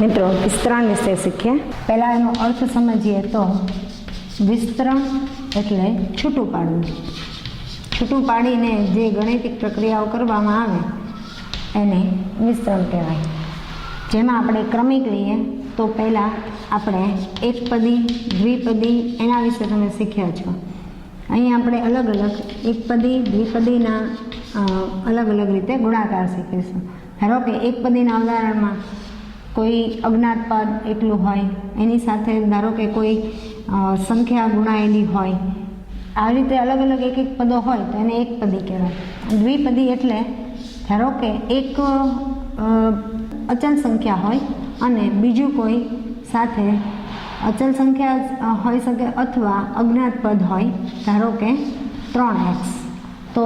મિત્રો વિસ્તરણ વિશે શીખીએ। પહેલાં એનો અર્થ સમજીએ તો વિસ્તરણ એટલે છૂટું પાડવું। છૂટું પાડીને જે ગાણિતિક પ્રક્રિયાઓ કરવામાં આવે એને વિસ્તરણ કહેવાય। જેમાં આપણે ક્રમિક લઈએ તો પહેલાં આપણે એકપદી દ્વિપદી એના વિશે તમે શીખ્યા છો। અહીં આપણે અલગ અલગ એકપદી દ્વિપદીના અલગ અલગ રીતે ગુણાકાર શીખીશું। ધારો કે એકપદીના ઉદાહરણમાં કોઈ અજ્ઞાત પદ એટલું હોય, એની સાથે ધારો કે કોઈ સંખ્યા ગુણાયેલી હોય, આ રીતે અલગ અલગ એક એક પદો હોય તો એને એકપદી કહેવાય। દ્વિપદી એટલે ધારો કે એક અચલ સંખ્યા હોય અને બીજું કોઈ સાથે અચલ સંખ્યા હોઈ શકે અથવા અજ્ઞાત પદ હોય, ધારો કે 3x, તો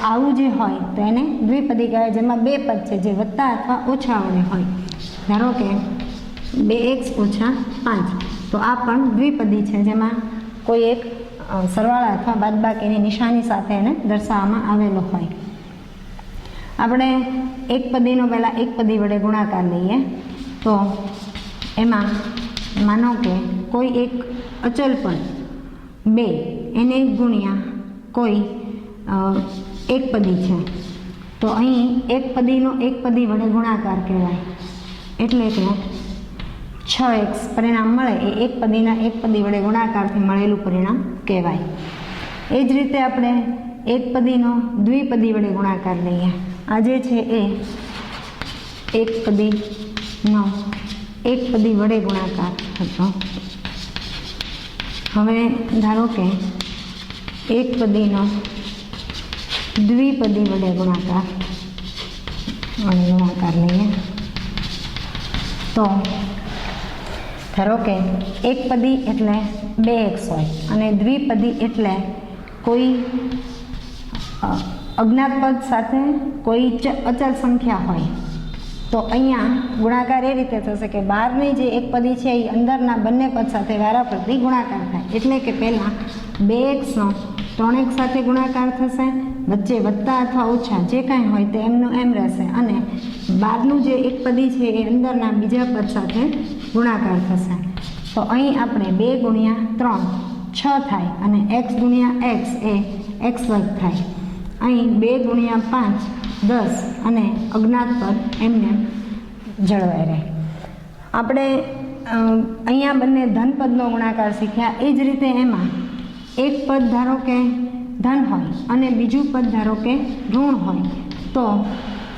આવું જે હોય તો એને દ્વિપદી કહેવાય, જેમાં બે પદ છે જે વત્તા અથવા ઓછા વડે હોય। ધારો કે 2x - 5, તો આ પણ દ્વિપદી છે, જેમાં કોઈ એક સરવાળા અથવા બાદબાકીની નિશાની સાથે એને દર્શાવવામાં આવેલો હોય। આપણે એકપદીનો પહેલાં એકપદી વડે ગુણાકાર લઈએ તો એમાં માનો કે કોઈ એક અચલ પદ 2 એને ગુણ્યા કોઈ એકપદી છે, તો અહીં એકપદીનો એકપદી વડે ગુણાકાર કહેવાય। એટલે કે 6x પરિણામ મળે એ એકપદીના એકપદી વડે ગુણાકારથી મળેલું પરિણામ કહેવાય। એ જ રીતે આપણે એકપદીનો દ્વિપદી વડે ગુણાકાર લઈએ। આ જે છે એ એકપદીનો એકપદી વડે ગુણાકાર હતો। હવે ધારો કે એકપદીનો દ્વિપદી વડે ગુણાકાર લઈએ તો ધારો કે એકપદી એટલે 2x હોય અને દ્વિપદી એટલે કોઈ અજ્ઞાત પદ સાથે કોઈ અચલ સંખ્યા હોય, તો અહીંયા ગુણાકાર એ રીતે થશે કે બહારની જે એકપદી છે એ અંદરના બંને પદ સાથે વારાફરતી ગુણાકાર થાય। એટલે કે પહેલાં 2xનો 3x સાથે ગુણાકાર થશે, વચ્ચે વત્તા અથવા ઓછા જે કાંઈ હોય તે એમનું એમ રહેશે, અને બહારનું જે એકપદી છે એ અંદરના બીજા પદ સાથે ગુણાકાર થશે। તો અહીં આપણે 2 × 3 6 થાય અને x × x એ x² થાય। અહીં 2 × 5 10 અને અજ્ઞાત પદ એમને જળવાઈ રહે। આપણે અહીંયા બંને ધનપદનો ગુણાકાર શીખ્યા। એ જ રીતે એમાં એક પદ ધારો કે ધન હોય અને બીજું પદ ધારો કે ઋણ હોય, તો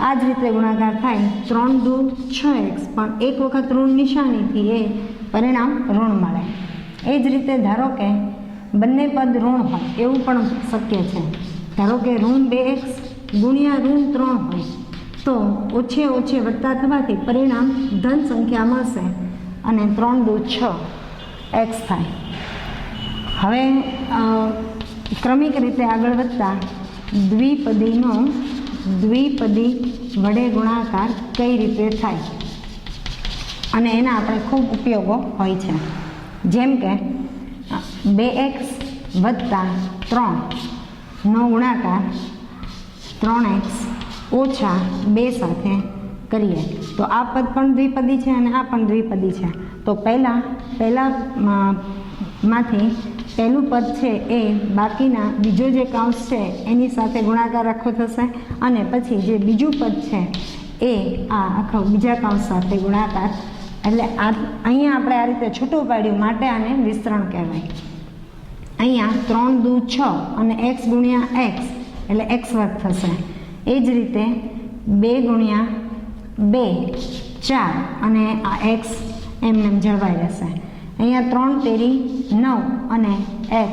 આ જ રીતે ગુણાકાર થાય। 3 દુ 6x, પણ એક વખત ઋણ નિશાનીથી એ પરિણામ ઋણ મળે। એ જ રીતે ધારો કે બંને પદ ઋણ હોય એવું પણ શક્ય છે। ધારો કે ઋણ 2x ગુણ્યા ઋણ 3 હોય, તો ઓછે ઓછે વત્તા થવાથી પરિણામ ધન સંખ્યા મળશે અને 3 દુ 6x થાય। હવે ક્રમિક રીતે આગળ વધતા દ્વિપદીનો દ્વિપદી વડે ગુણાકાર કઈ રીતે થાય અને એના આપણે ખૂબ ઉપયોગો હોય છે। જેમ કે 2x + 3નો ગુણાકાર 3x - 2 સાથે કરીએ તો આ પદ પણ દ્વિપદી છે અને આ પણ દ્વિપદી છે। તો પહેલાંમાંથી પહેલું પદ છે એ બાકીના બીજો જે કૌંસ છે એની સાથે ગુણાકાર આખો થશે, અને પછી જે બીજું પદ છે એ આ આખો બીજા કૌંસ સાથે ગુણાકાર, એટલે અહીંયા આપણે આ રીતે છૂટું પાડ્યું માટે આને વિસ્તરણ કહેવાય। અહીંયા 3 દુ 6 અને x × x એટલે x² થશે। એ જ રીતે 2 × 2 4 અને આ x એમને જળવાઈ રહેશે। અહીંયા 3 તેરી 9 અને x,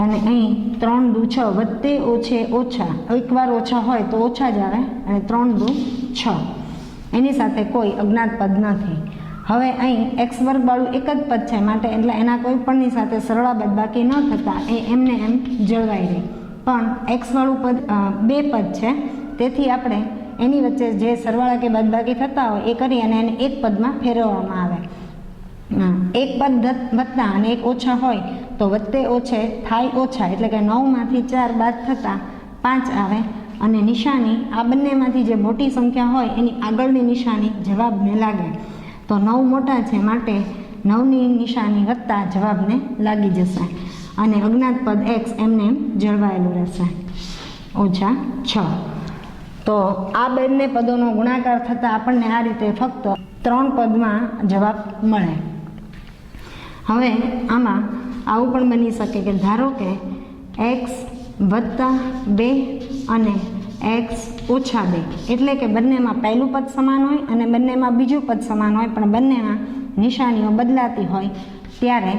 અને અહીં 3 દુ 6 વત્તે ઓછે ઓછા, એકવાર ઓછા હોય તો ઓછા જ આવે, અને 3 દુ 6 એની સાથે કોઈ અજ્ઞાત પદ નથી। હવે અહીં x² વાળું એક જ પદ છે માટે એટલે એના કોઈ પણની સાથે સરળા બાદબાકી ન થતાં એ એમને એમ જળવાઈ રહે, પણ x વાળું પદ બે પદ છે, તેથી આપણે એની વચ્ચે જે સરવાળા કે બાદબાકી થતા હોય એ કરી અને એને એક પદમાં ફેરવવામાં આવે। એક પદ વત્તા અને એક ઓછા હોય તો વત્તે ઓછે થાય ઓછા, એટલે કે 9માંથી 4 બાદ થતાં 5 આવે, અને નિશાની આ બંનેમાંથી જે મોટી સંખ્યા હોય એની આગળની નિશાની જવાબને લાગે. તો 9 મોટા છે માટે 9ની નિશાની વત્તા જવાબને લાગી જશે અને અજ્ઞાત પદ x એમને એમ જળવાયેલું રહેશે. -6. તો આ બંને પદોનો ગુણાકાર થતાં આપણને આ રીતે ફક્ત 3 પદમાં જવાબ મળે. હવે આમાં આવું પણ બની શકે કે ધારો કે x + 2 અને x - 2 એટલે કે બંનેમાં પહેલું પદ સમાન હોય અને બંનેમાં બીજું પદ સમાન હોય, પણ બંનેમાં નિશાનીઓ બદલાતી હોય, ત્યારે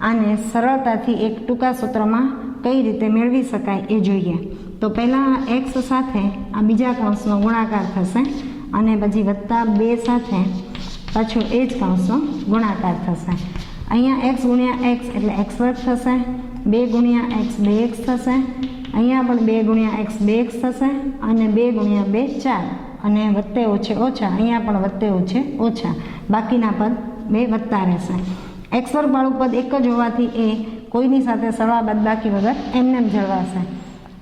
આને સરળતાથી એક ટૂંકા સૂત્રમાં કઈ રીતે મેળવી શકાય એ જોઈએ. તો પહેલાં x સાથે આ બીજા કૌંસનો ગુણાકાર થશે અને પછી +2 સાથે પાછું એ જ કૌંસનો ગુણાકાર થશે. અહીંયા x × x એટલે x² થશે, 2 × x 2x થશે, અહીંયા પણ 2 × x 2x થશે અને 2 × 2 4 અને વત્તે ઓછે ઓછા અહીંયા પણ વત્તે ઓછે ઓછા, બાકીના પદ 2 વધતા રહેશે. x² વાળું પદ એક જ હોવાથી એ કોઈની સાથે સરળા બાદબાકી વગર એમને એમ જળવાશે.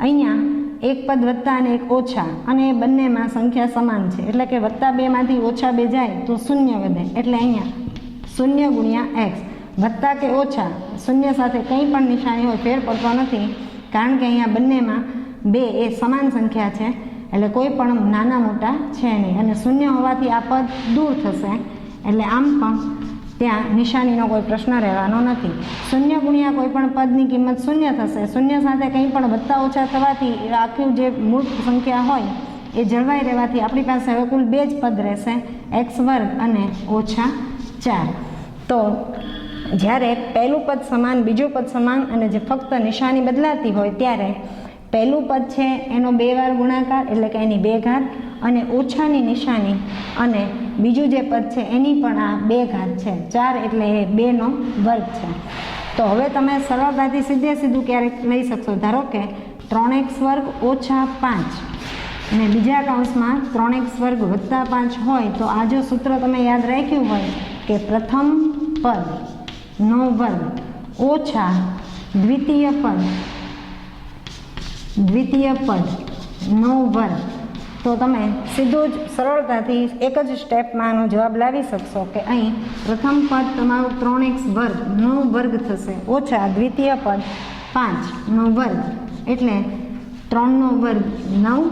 અહીંયા એક પદ વત્તા અને એક ઓછા અને એ બંનેમાં સંખ્યા સમાન છે એટલે કે +2 માંથી -2 જાય તો 0 વધે, એટલે અહીંયા 0 × x વત્તા કે ઓછા 0 સાથે કંઈ પણ નિશાની હોય ફેર પડતો નથી, કારણ કે અહીંયા બંનેમાં 2 એ સમાન સંખ્યા છે એટલે કોઈ પણ નાના મોટા છે નહીં અને 0 હોવાથી આ પદ દૂર થશે એટલે આમ પણ ત્યાં નિશાનીનો કોઈ પ્રશ્ન રહેવાનો નથી. 0 × કોઈ પણ પદની કિંમત 0 થશે, 0 સાથે કંઈ પણ વત્તા ઓછા થવાથી આખું જે મૂળ સંખ્યા હોય એ જળવાઈ રહેવાથી આપણી પાસે હવે કુલ 2 જ પદ રહેશે, x² અને -4. તો જ્યારે પહેલું પદ સમાન બીજું પદ સમાન અને જે ફક્ત નિશાની બદલાતી હોય ત્યારે પહેલું પદ છે એનો 2 વાર ગુણાકાર એટલે કે એની 2 ઘાત અને ઓછાની નિશાની અને બીજું જે પદ છે એની પણ આ 2 ઘાત છે, 4 એટલે એ 2નો વર્ગ છે. તો હવે તમે સરળતાથી સીધું ક્યારેક લઈ શકશો, ધારો કે 3x² - 5 અને બીજા કૌંસમાં 3x² + 5 હોય તો આ જો સૂત્ર તમે યાદ રાખ્યું હોય કે પ્રથમ પદનો વર્ગ ઓછા દ્વિતીય પદનો વર્ગ, તો તમે સીધું જ સરળતાથી એક જ સ્ટેપમાં આનો જવાબ લાવી શકશો કે અહીં પ્રથમ પદ તમારું 3x² વર્ગ થશે ઓછા દ્વિતીય પદ 5નો વર્ગ એટલે 3નો વર્ગ 9,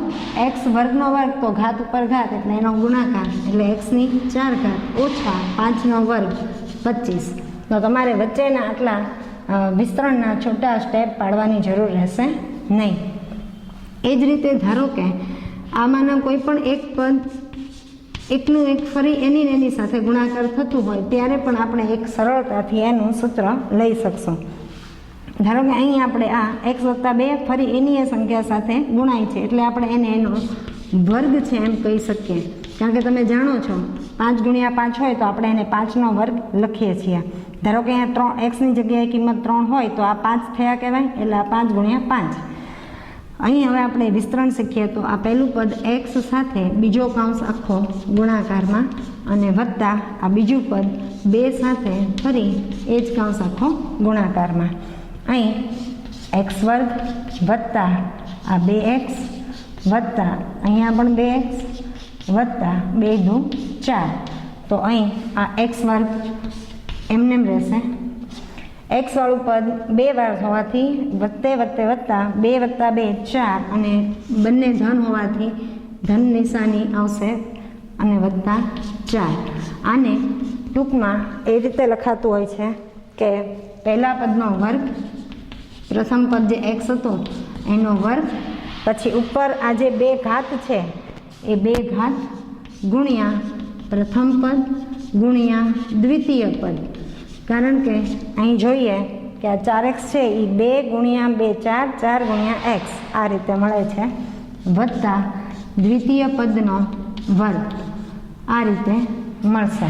x² વર્ગ તો ઘાત ઉપર ઘાત એટલે એનો ગુણાકાર એટલે x ની 4 ઘાત ઓછા 5નો વર્ગ 25. તો તમારે વચ્ચેના આટલા વિસ્તરણના છોટા સ્ટેપ પાડવાની જરૂર રહેશે નહીં. એ જ રીતે ધારો કે આમાંના કોઈ પણ એક પદ એકનું એક ફરી એની સાથે ગુણાકાર થતું હોય ત્યારે પણ આપણે એક સરળતાથી એનું સૂત્ર લઈ શકશું. ધારો કે અહીં આપણે આ x + 2 ફરી એની એ સંખ્યા સાથે ગુણાય છે એટલે આપણે એને એનો વર્ગ છે એમ કહી શકીએ, કારણ કે તમે જાણો છો 5 × 5 હોય તો આપણે એને 5નો વર્ગ લખીએ છીએ. ધારો કે અહીંયા x ની જગ્યાએ કિંમત 3 હોય તો આ 5 થયા કહેવાય એટલે આ 5 × 5. અહીં હવે આપણે વિસ્તરણ શીખીએ તો આ પહેલું પદ x સાથે બીજો કૌંસ આખો ગુણાકારમાં અને વત્તા આ બીજું પદ 2 સાથે ફરી એ જ કૌંસ આખો ગુણાકારમાં. અહીં x² વત્તા આ 2x વત્તા અહીંયા પણ 2x વત્તા 2 × 4. તો અહીં આ x² એમને રહેશે. x વાળું પદ 2 વાર હોવાથી વત્તે વત્તા 2 + 2 4 અને બંને ધન હોવાથી ધન નિશાની આવશે અને +4. આને ટૂંકમાં એ રીતે લખાતું હોય છે કે પહેલા પદનો વર્ગ, પ્રથમ પદ જે x હતો એનો વર્ગ, પછી ઉપર આ જે 2 ઘાત છે એ 2 ઘાત ગુણ્યા પ્રથમ પદ ગુણ્યા દ્વિતીય પદ, કારણ કે અહીં જોઈએ કે આ 4x છે એ 2 × 2 4, 4 × x આ રીતે મળે છે, વત્તા દ્વિતીય પદનો વર્ગ આ રીતે મળશે.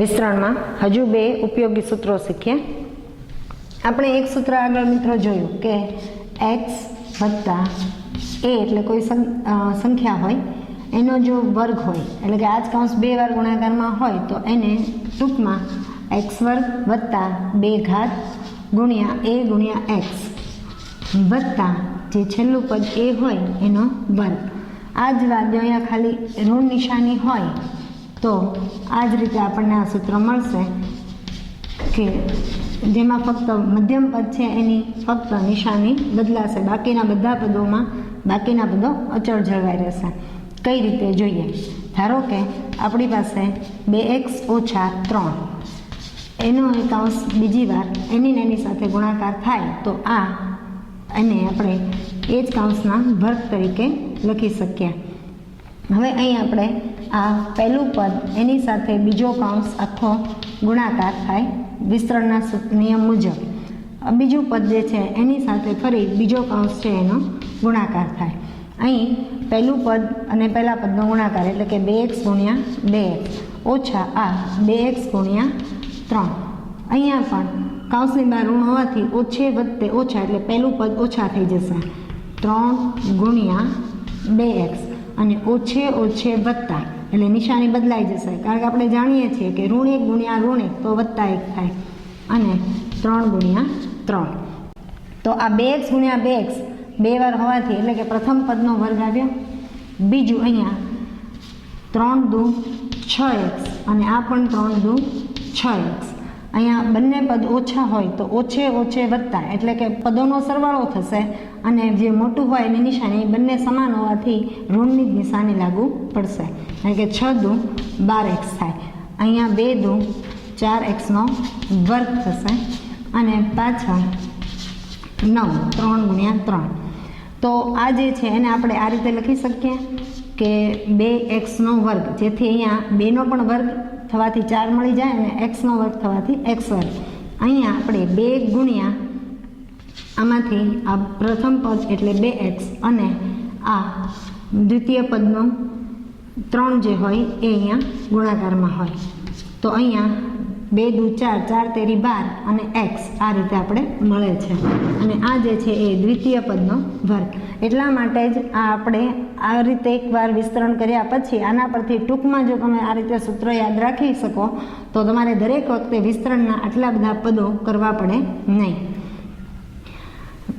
વિસ્તરણમાં હજુ 2 ઉપયોગી સૂત્રો શીખીએ. આપણે એક સૂત્ર આગળ મિત્રો જોયું કે x વત્તા a એટલે કોઈ સંખ્યા હોય એનો જો વર્ગ હોય એટલે કે આ જ કૌંસ 2 વાર ગુણાકારમાં હોય તો એને ટૂંકમાં x² વત્તા 2 ઘાત ગુણ્યા a ગુણ્યા x વત્તા જે છેલ્લું પદ એ હોય એનો વર્ગ. આ જ વાત જો અહીંયા ખાલી ઋણ નિશાની હોય તો આ જ રીતે આપણને આ સૂત્ર મળશે કે જેમાં ફક્ત મધ્યમ પદ છે એની ફક્ત નિશાની બદલાશે, બાકીના બધા પદોમાં બાકીના પદો અચળ જળવાઈ રહેશે. કઈ રીતે જોઈએ? ધારો કે આપણી પાસે 2x ઓછા 3 એનો કૌંસ બીજી વાર એની સાથે ગુણાકાર થાય તો આ એને આપણે એ જ કૌંસના વર્ગ તરીકે લખી શકીએ. હવે અહીં આપણે આ પહેલું પદ એની સાથે બીજો કૌંસ આખો ગુણાકાર થાય વિસ્તરણના નિયમ મુજબ. બીજું પદ જે છે એની સાથે ફરી બીજો કૌંસ છે એનો ગુણાકાર થાય. અહીં પહેલું પદ અને પહેલા પદનો ગુણાકાર એટલે કે 2x ગુણ્યા 2x ઓછા આ 2x ગુણ્યા 3. અહીંયા પણ કૌંસની બહાર ઋણ હોવાથી ઓછે વત્તે ઓછા એટલે પહેલું પદ ઓછા થઈ જશે. 3 ગુણ્યા 2x અને ઓછે વત્તા એટલે નિશાની બદલાઈ જશે, કારણ કે આપણે જાણીએ છીએ કે ઋણ 1 ગુણ્યા ઋણ 1 તો વત્તા 1 થાય અને 3 ગુણ્યા 3. તો આ 2x ગુણ્યા 2x બે વાર હોવાથી એટલે કે પ્રથમ પદનો વર્ગ આવ્યો. બીજું અહીંયા 3 દુ 6x અને આ પણ 3 દુ 6x. અહીંયા બંને પદ ઓછા હોય તો ઓછે વત્તા એટલે કે પદોનો સરવાળો થશે અને જે મોટું હોય એની નિશાની બંને સમાન હોવાથી ઋણની જ નિશાની લાગુ પડશે, એટલે કે 6 દુ 12x થાય. અહીંયા 2 દુ 4xનો વર્ગ થશે અને પાછળ 9 3 ગુણ્યા 3. તો આ જે છે એને આપણે આ રીતે લખી શકીએ કે 2xનો વર્ગ, જેથી અહીંયા 2નો પણ વર્ગ થવાથી 4 મળી જાય અને xનો વર્ગ થવાથી x વર્ગ. અહીંયા આપણે 2 ગુણ્યા આમાંથી આ પ્રથમ પદ એટલે 2x અને આ દ્વિતીય પદનો 3 જે હોય એ અહીંયા ગુણાકારમાં હોય. તો અહીંયા 2 દુ 4 4 તેરી 12 અને x આ રીતે આપણે મળે છે અને આ જે છે એ દ્વિતીય પદનો વર્ગ. એટલા માટે જ આ આપણે આ રીતે એકવાર વિસ્તરણ કર્યા પછી આના પરથી ટૂંકમાં જો તમે આ રીતે સૂત્ર યાદ રાખી શકો તો તમારે દરેક વખતે વિસ્તરણના આટલા બધા પદો કરવા પડે નહીં.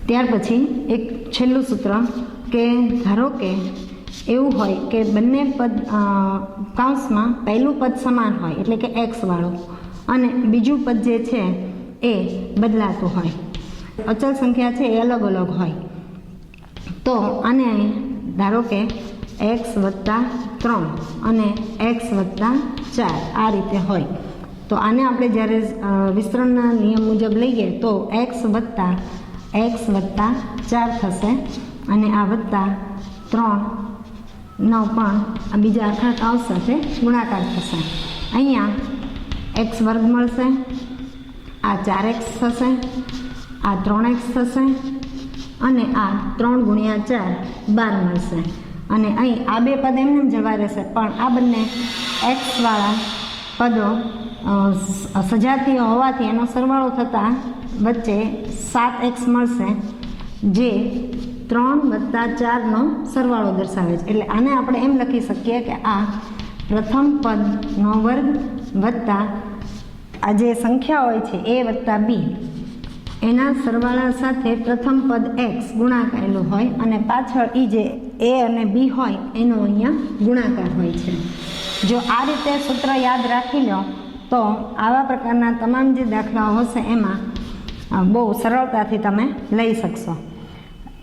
ત્યાર પછી એક છેલ્લું સૂત્ર કે ધારો કે એવું હોય કે બંને પદ કૌંસમાં પહેલું પદ સમાન હોય એટલે કે x વાળું અને બીજું પદ જે છે એ બદલાતું હોય, અચળ સંખ્યા છે એ અલગ અલગ હોય. તો આને ધારો કે x વત્તા 3 અને x વત્તા 4 આ રીતે હોય તો આને આપણે જ્યારે વિસ્તરણના નિયમ મુજબ લઈએ તો x વત્તા 4 થશે અને આ વત્તા 3નો પણ આ બીજા આખા કૌંસ સાથે ગુણાકાર થશે. અહીંયા x વર્ગ મળશે, આ 4x થશે, આ 3x થશે અને આ 3 ગુણ્યા 4 12 મળશે. અને અહીં આ બે પદ એમને જવા રહેશે પણ આ બંને એક્સવાળા પદો સજાતીય હોવાથી એનો સરવાળો થતાં વચ્ચે 7x મળશે જે 3 વત્તા 4નો સરવાળો દર્શાવે છે. એટલે આને આપણે એમ લખી શકીએ કે આ પ્રથમ પદનો વર્ગ વત્તા આ જે સંખ્યા હોય છે a વત્તા b એના સરવાળા સાથે પ્રથમ પદ x ગુણાકારેલું હોય અને પાછળ એ જે a અને b હોય એનો અહીંયા ગુણાકાર હોય છે. જો આ રીતે સૂત્ર યાદ રાખી લો તો આવા પ્રકારના તમામ જે દાખલાઓ હશે એમાં બહુ સરળતાથી તમે લઈ શકશો.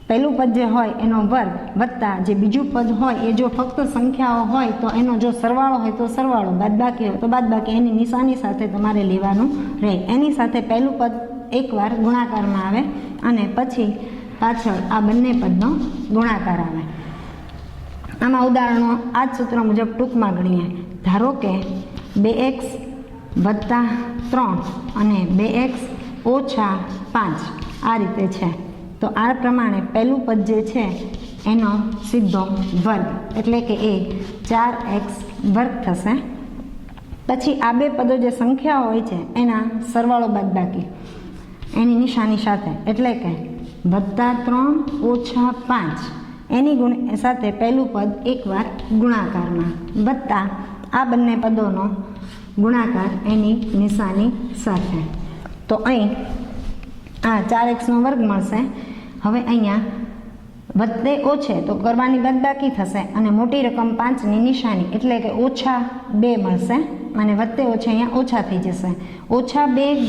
પહેલું પદ જે હોય એનો વર્ગ વત્તા જે બીજું પદ હોય એ જો ફક્ત સંખ્યાઓ હોય તો એનો જો સરવાળો હોય તો સરવાળો, બાદબાકી હોય તો બાદબાકી, એની નિશાની સાથે તમારે લેવાનું રહે. એની સાથે પહેલું પદ એકવાર ગુણાકારમાં આવે અને પછી પાછળ આ બંને પદનો ગુણાકાર આવે. આમાં ઉદાહરણો આ જ સૂત્ર મુજબ ટૂંકમાં ગણીએ. ધારો કે 2x વત્તા 3 અને 2x ઓછા 5 આ રીતે છે તો આ પ્રમાણે પહેલું પદ જે છે એનો સીધો વર્ગ એટલે કે એ 4x વર્ગ થશે. પછી આ બે પદો જે સંખ્યા હોય છે એના સરવાળો બાદબાકી એની નિશાની સાથે એટલે કે વત્તા 3 ઓછા 5 એની સાથે પહેલું પદ એકવાર ગુણાકારમાં વત્તા આ બંને પદોનો ગુણાકાર એની નિશાની સાથે. તો અહીં આ 4xનો વર્ગ મળશે. હવે અહીંયા વત્તે ઓછે તો કરવાની બાદબાકી થશે અને મોટી રકમ 5ની નિશાની એટલે કે -2 મળશે અને વત્તે ઓછે અહીંયા ઓછા થઈ જશે. -2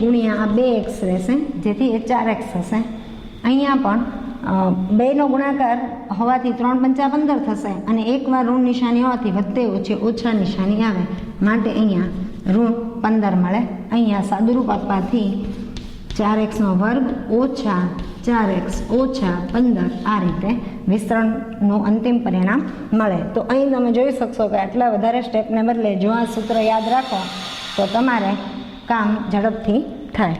ગુણ્યા આ 2x રહેશે જેથી એ 4x થશે. અહીંયા પણ 2 નો ગુણાકાર હોવાથી 3 પંચા 15 થશે અને એકવાર ઋણ નિશાની હોવાથી વત્તે ઓછે ઓછા નિશાની આવે માટે અહીંયા ઋણ 15 મળે. અહીંયા સાદુરૂપ આપવાથી 4x નો વર્ગ ઓછા 4x ઓછા 15 આ રીતે વિસ્તરણનું અંતિમ પરિણામ મળે. તો અહીં તમે જોઈ શકશો કે આટલા વધારે સ્ટેપને બદલે જો આ સૂત્ર યાદ રાખો તો તમારે કામ ઝડપથી થાય.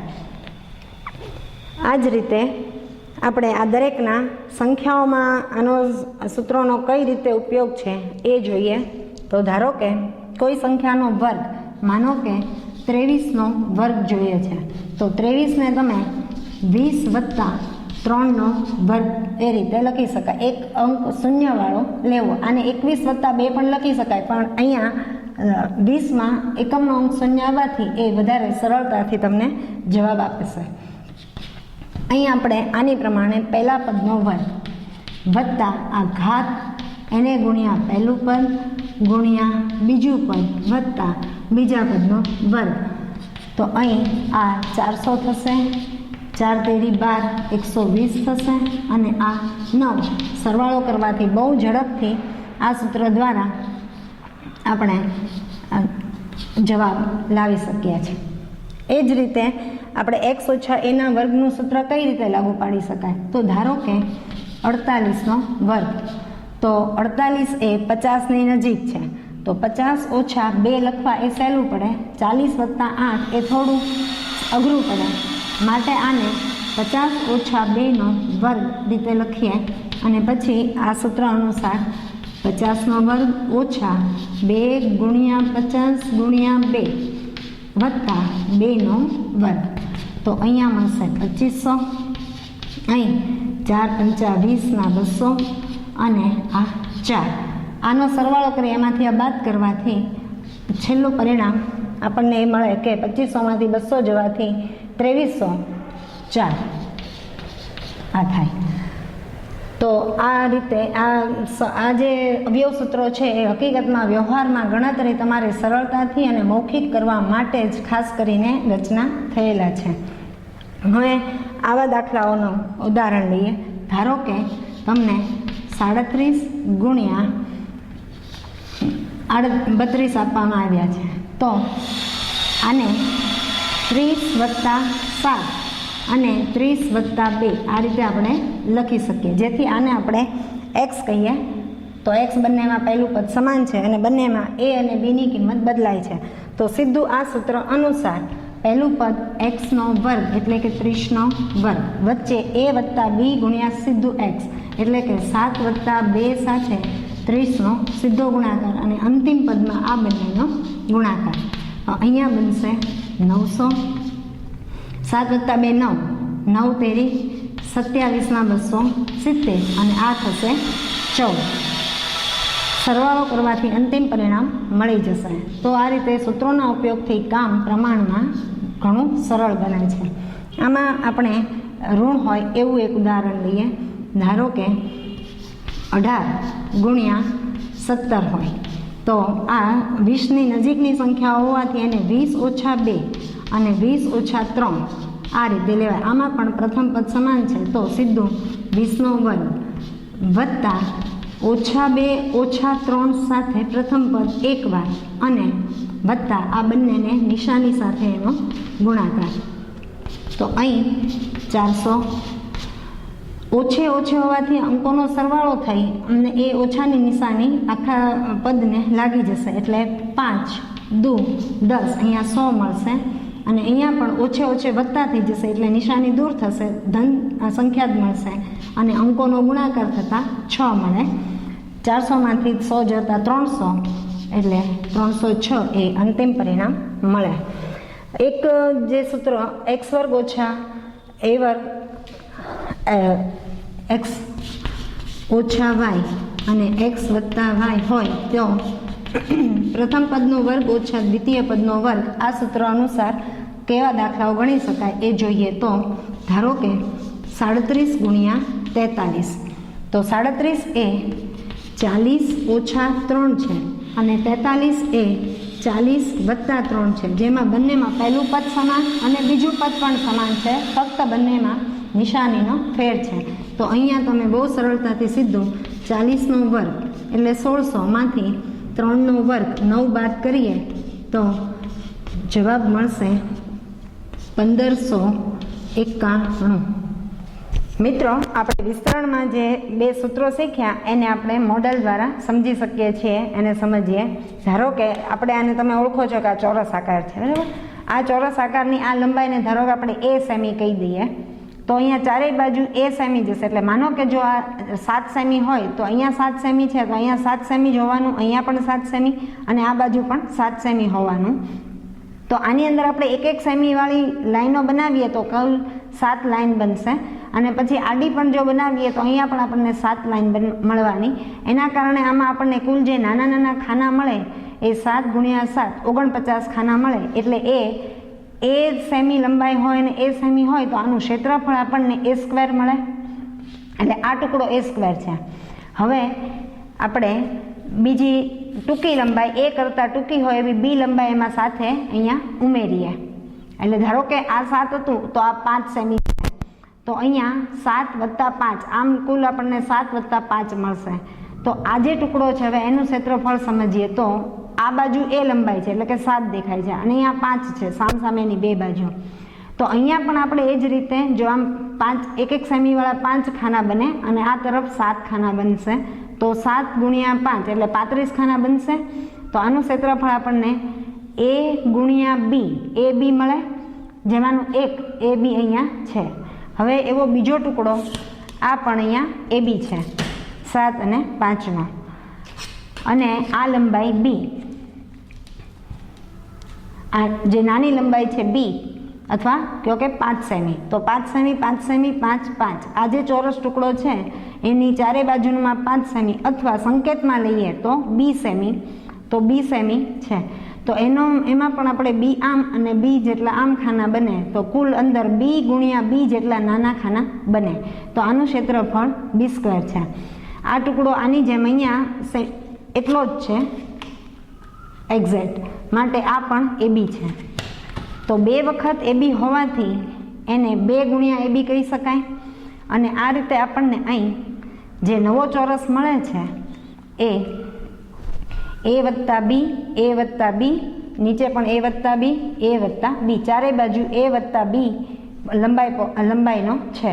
આ જ રીતે આપણે આ દરેકના સંખ્યાઓમાં આનો સૂત્રોનો કઈ રીતે ઉપયોગ છે એ જોઈએ. તો ધારો કે કોઈ સંખ્યાનો વર્ગ, માનો કે 23નો વર્ગ જોઈએ છે તો 23ને તમે 20 + 3નો વર્ગ એ રીતે લખી શકાય. એક અંક શૂન્યવાળો લેવો. આને 21 + 2 પણ લખી શકાય, પણ અહીંયા 20માં એકમનો અંક શૂન્ય આવવાથી એ વધારે સરળતાથી તમને જવાબ આપશે. અહીં આપણે આની પ્રમાણે પહેલા પદનો વર્ગ વત્તા આ ઘાત એને ગુણ્યા પહેલું પદ ગુણ્યા બીજું પદ વત્તા બીજા પદનો વર્ગ. તો અહીં આ 400 થશે, 4 તેરી 12, 120 થશે અને આ 9. સરવાળો કરવાથી બહુ ઝડપથી આ સૂત્ર દ્વારા આપણે જવાબ લાવી શકીએ છીએ. એ જ રીતે આપણે x ઓછા a ના વર્ગનું સૂત્ર કઈ રીતે લાગુ પાડી શકાય? તો ધારો કે 48નો વર્ગ, તો 48 એ 50ની નજીક છે તો 50 ઓછા 2 લખવા એ સહેલું પડે, 40 + 8 એ થોડું અઘરું પડે, માટે આને 50 ઓછા 2નો વર્ગ રીતે લખીએ અને પછી આ સૂત્ર અનુસાર 50નો વર્ગ ઓછા 2 ગુણ્યા 50 ગુણ્યા 2 વત્તા 2નો વર્ગ. તો અહીંયા મળશે 2500. અહીં 4 પંચા 20 ના 200 અને આ 4. આનો સરવાળો કરી એમાંથી આ બાદ કરવાથી છેલ્લું પરિણામ આપણને એ મળે કે 2500માંથી 200 જવાથી 2304 આ થાય. તો આ રીતે આ જે અવયવ સૂત્રો છે એ હકીકતમાં વ્યવહારમાં ગણતરી તમારે સરળતાથી અને મૌખિક કરવા માટે જ ખાસ કરીને રચના થયેલા છે. હવે આવા દાખલાઓનું ઉદાહરણ લઈએ. ધારો કે તમને 37 ગુણ્યા 32 આપવામાં આવ્યા છે તો આને 30 + 7 અને 30 + 2 આ રીતે આપણે લખી શકીએ, જેથી આને આપણે x કહીએ. તો x બંનેમાં પહેલું પદ સમાન છે અને બંનેમાં a અને b ની કિંમત બદલાય છે. તો સીધું આ સૂત્ર અનુસાર પહેલું પદ x નો વર્ગ એટલે કે 30નો વર્ગ વચ્ચે a + b ગુણ્યા સીધું x એટલે કે 7 + 2 સાથે 30નો સીધો ગુણાકાર અને અંતિમ પદમાં આ બંનેનો ગુણાકાર. અહીંયા બનશે 900. 7 + 2 9, 9 તેરી 27 ના 270 અને આ થશે 14. સરવાળો કરવાથી અંતિમ પરિણામ મળી જશે. તો આ રીતે સૂત્રોના ઉપયોગથી કામ પ્રમાણમાં ઘણું સરળ બને છે. આમાં આપણે ઋણ હોય એવું એક ઉદાહરણ લઈએ. ધારો કે 18 ગુણ્યા 17 હોય તો આ 20ની નજીકની સંખ્યા હોવાથી એને 20 ઓછા 2 અને 20 - 3 આ રીતે લેવાય. આમાં પણ પ્રથમ પદ સમાન છે તો સીધું 20નો વર્ગ વત્તા -2 ઓછા 3 સાથે પ્રથમ પદ એકવાર અને વત્તા આ બંનેને નિશાની સાથે એનો ગુણાકાર. તો અહીં 400 ઓછે હોવાથી અંકોનો સરવાળો થઈ અને એ ઓછાની નિશાની આખા પદને લાગી જશે એટલે 5 દુ 10 અહીંયા 100 મળશે અને અહીંયા પણ ઓછે વધતા થઈ જશે એટલે નિશાની દૂર થશે, ધન સંખ્યા જ મળશે અને અંકોનો ગુણાકાર થતાં 6 મળે. 400માંથી 100 જતા 300 એટલે 306 એ અંતિમ પરિણામ મળે. એક જે સૂત્ર x² ઓછા x ઓછા y અને x વત્તા y હોય તો પ્રથમ પદનો વર્ગ ઓછા દ્વિતીય પદનો વર્ગ આ સૂત્ર અનુસાર કેવા દાખલાઓ ગણી શકાય એ જોઈએ. તો ધારો કે 37 ગુણ્યા 43, તો 37 એ 40 ઓછા 3 છે અને 43 એ 40 વત્તા 3 છે, જેમાં બંનેમાં પહેલું પદ સમાન અને બીજું પદ પણ સમાન છે, ફક્ત બંનેમાં નિશાનીનો ફેર છે. તો અહીંયા તમે બહુ સરળતાથી સીધું 40નો વર્ગ એટલે 1600 માંથી 3નો વર્ગ 9 બાદ કરીએ તો જવાબ મળશે 1591. મિત્રો, આપણે વિસ્તરણમાં જે બે સૂત્રો શીખ્યા એને આપણે મોડલ દ્વારા સમજી શકીએ છીએ, એને સમજીએ. ધારો કે આપણે આને તમે ઓળખો છો કે આ ચોરસ આકાર છે, બરાબર. આ ચોરસ આકારની આ લંબાઈને ધારો કે આપણે a સેમી કહી દઈએ, તો અહીંયા ચારેય બાજુ a સેમી જશે. એટલે માનો કે જો આ 7 સેમી હોય તો અહીંયા 7 સેમી છે, તો અહીંયા 7 સેમી જ હોવાનું, અહીંયા પણ 7 સેમી અને આ બાજુ પણ 7 સેમી હોવાનું. તો આની અંદર આપણે એક એક સેમીવાળી લાઈનો બનાવીએ તો કુલ 7 લાઈન બનશે અને પછી આડી પણ જો બનાવીએ તો અહીંયા પણ આપણને 7 લાઈન મળવાની. એના કારણે આમાં આપણને કુલ જે નાના નાના ખાના મળે એ 7 ગુણ્યા 7 49 ખાના મળે. એટલે એ સેમી લંબાઈ હોય અને એ સેમી હોય તો આનું ક્ષેત્રફળ આપણને a સ્ક્વેર મળે. એટલે આ ટુકડો a સ્ક્વેર છે. હવે આપણે બીજી ટૂંકી લંબાઈ a કરતાં ટૂંકી હોય એવી b લંબાઈ એમાં સાથે અહીંયા ઉમેરીએ. એટલે ધારો કે આ 7 હતું તો આ 5 સેમી છે, તો અહીંયા 7 વત્તા 5, આમ કુલ આપણને 7 વત્તા 5 મળશે. તો આ જે ટુકડો છે હવે એનું ક્ષેત્રફળ સમજીએ તો આ બાજુ એ લંબાઈ છે એટલે કે 7 દેખાય છે અને અહીંયા 5 છે સામસામેની બે બાજુ. તો અહીંયા પણ આપણે એ જ રીતે જો આમ 5 એક સેમીવાળા 5 ખાના બને અને આ તરફ 7 ખાના બનશે, તો 7 ગુણ્યા 5 એટલે 35 ખાના બનશે. તો આનું ક્ષેત્રફળ આપણને a ગુણ્યા b ab મળે, જેમાંનું એક ab અહીંયા છે. હવે એવો બીજો ટુકડો આ પણ અહીંયા ab છે, 7 અને 5નો, અને આ લંબાઈ b, આ જે નાની લંબાઈ છે b અથવા કહો કે 5 સેમી, તો 5 સેમી 5 સેમી 5 5, આ જે ચોરસ ટુકડો છે એની ચારે બાજુમાં 5 સેમી અથવા સંકેતમાં લઈએ તો b સેમી, તો b સેમી છે. તો એમાં પણ આપણે b આમ અને b જેટલા આમ ખાના બને, તો કુલ અંદર b ગુણ્યા b જેટલા નાના ખાના બને. તો આનું ક્ષેત્રફળ b સ્ક્વેર છે. આ ટુકડો આની જેમ અહીંયા એટલો જ છે એક્ઝેક્ટ, માટે આ પણ ab છે. તો 2 વખત ab હોવાથી એને 2 ગુણ્યા ab કહી શકાય. અને આ રીતે આપણને અહીં જે નવો ચોરસ મળે છે એ a વત્તા b, a વત્તા b, નીચે પણ a વત્તા b, a વત્તા b, ચારે બાજુ a વત્તા b લંબાઈનો છે.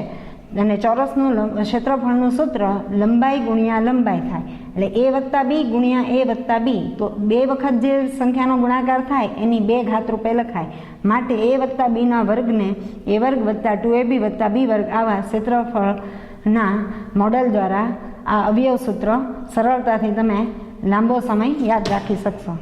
અને ચોરસનું ક્ષેત્રફળનું સૂત્ર લંબાઈ ગુણ્યા લંબાઈ થાય. એટલે a વત્તા b ગુણ્યા a વત્તા b, તો 2 વખત જે સંખ્યાનો ગુણાકાર થાય એની 2 ઘાત રૂપે લખાય. માટે a વત્તા bના વર્ગને a વર્ગ વત્તા 2ab વત્તા b વર્ગ આવા ક્ષેત્રફળના મોડલ દ્વારા આ અવયવ સૂત્ર સરળતાથી તમે લાંબો સમય યાદ રાખી શકશો.